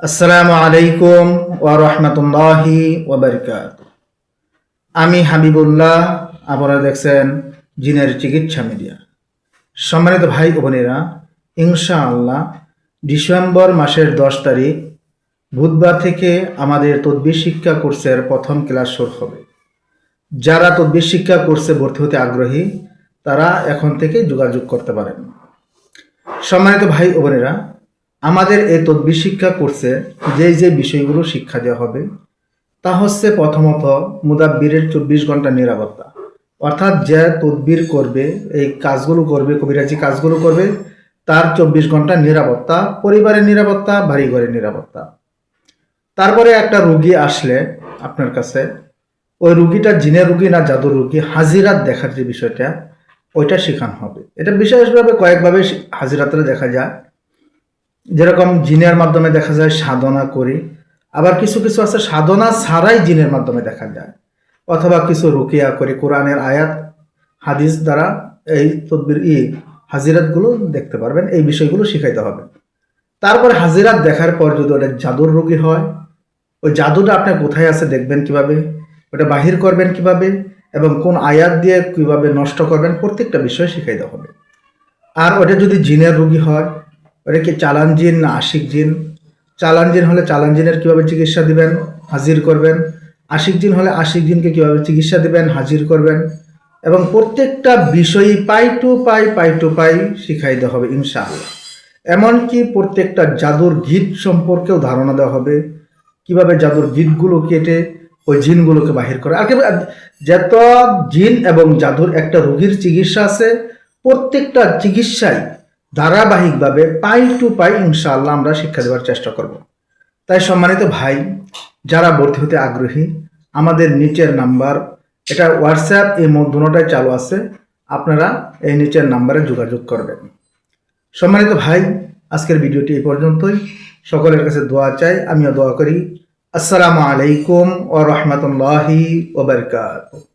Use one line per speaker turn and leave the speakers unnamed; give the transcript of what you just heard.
আসসালামু আলাইকুম ওয়া রাহমাতুল্লাহি ওয়া বারাকাতুহু। আমি হাবিবুল্লাহ, আপনারা দেখছেন জিনের চিকিৎসা মিডিয়া। সম্মানিত ভাই ও বোনেরা, ইনশাআল্লাহ ডিসেম্বর মাসের 10 তারিখ বুধবার থেকে আমাদের তদবির শিক্ষা কোর্সের প্রথম ক্লাস শুরু হবে। যারা তদবির শিক্ষা কোর্সে ভর্তি হতে আগ্রহী তারা এখন থেকে যোগাযোগ করতে পারেন। সম্মানিত ভাই ও বোনেরা, আমাদের এই তদবির শিক্ষা কোর্সে যে বিষয়গুলো শিক্ষা দেওয়া হবে তা হচ্ছে প্রথমত মুদাব্বিরের 24 ঘন্টা নিরাপত্তা, অর্থাৎ যে তদবির করবে, এই কাজগুলো করবে, কবিরাজি কাজগুলো করবে, তার 24 ঘন্টা নিরাপত্তা, পরিবারের নিরাপত্তা, বাড়ি ঘরের নিরাপত্তা। তারপরে একটা রুগী আসলে আপনার কাছে, ওই রুগীটা জিনের রুগী না জাদুর রুগী, হাজিরাত দেখার যে বিষয়টা ওইটা শেখানো হবে। এটা বিশেষভাবে কয়েকভাবে হাজিরাতটা দেখা যায়। যেরকম জিনের মাধ্যমে দেখা যায় সাধনা করি, আবার কিছু কিছু আছে সাধনা ছাড়াই জিনের মাধ্যমে দেখা যায়, অথবা কিছু রুকিয়া করি, কোরআনের আয়াত হাদিস দ্বারা এই তদবির হাজিরাতগুলো দেখতে পারবেন। এই বিষয়গুলো শিখাইতে হবে। তারপর হাজিরাত দেখার পর যদি ওটা জাদুর রোগী হয়, ওই জাদুটা আপনার কোথায় আছে দেখবেন কিভাবে, ওটা বাহির করবেন কিভাবে, এবং কোন আয়াত দিয়ে কিভাবে নষ্ট করবেন, প্রত্যেকটা বিষয় শিখাইতে হবে। আর ওটা যদি জিনের রোগী হয়, ওটা কি চালান জিন না আশিক জিন? চালান জিন হলে চালান জিনের কীভাবে চিকিৎসা দিবেন, হাজির করবেন। আশিক জিন হলে আশিক জিনকে কীভাবে চিকিৎসা দিবেন, হাজির করবেন। এবং প্রত্যেকটা বিষয়ই পাই টু পাই শিখাইতে হবে ইনশাআল্লাহ। এমনকি প্রত্যেকটা জাদুর গীত সম্পর্কেও ধারণা দেওয়া হবে, কিভাবে জাদুর গীতগুলো কেটে ওই জিনগুলোকে বাহির করে। আর যত জিন এবং জাদুর একটা রোগীর চিকিৎসা আছে, প্রত্যেকটা চিকিৎসাই ধারাবাহিকভাবে পাই টু পাই ইনশাআল্লাহ আমরা শিক্ষা দেওয়ার চেষ্টা করব। তাই সম্মানিত ভাই, যারা ভর্তি হতে আগ্রহী, আমাদের নিচের নাম্বার, এটা হোয়াটসঅ্যাপ, এই দুটোটাই চালু আছে, আপনারা এই নিচের নাম্বারে যোগাযোগ করবেন। সম্মানিত ভাই, আজকের ভিডিওটি এই পর্যন্তই। সকলের কাছে দোয়া চাই, আমিও দোয়া করি। আসসালামু আলাইকুম ওয়া রাহমাতুল্লাহি ওয়া বারাকাতুহু।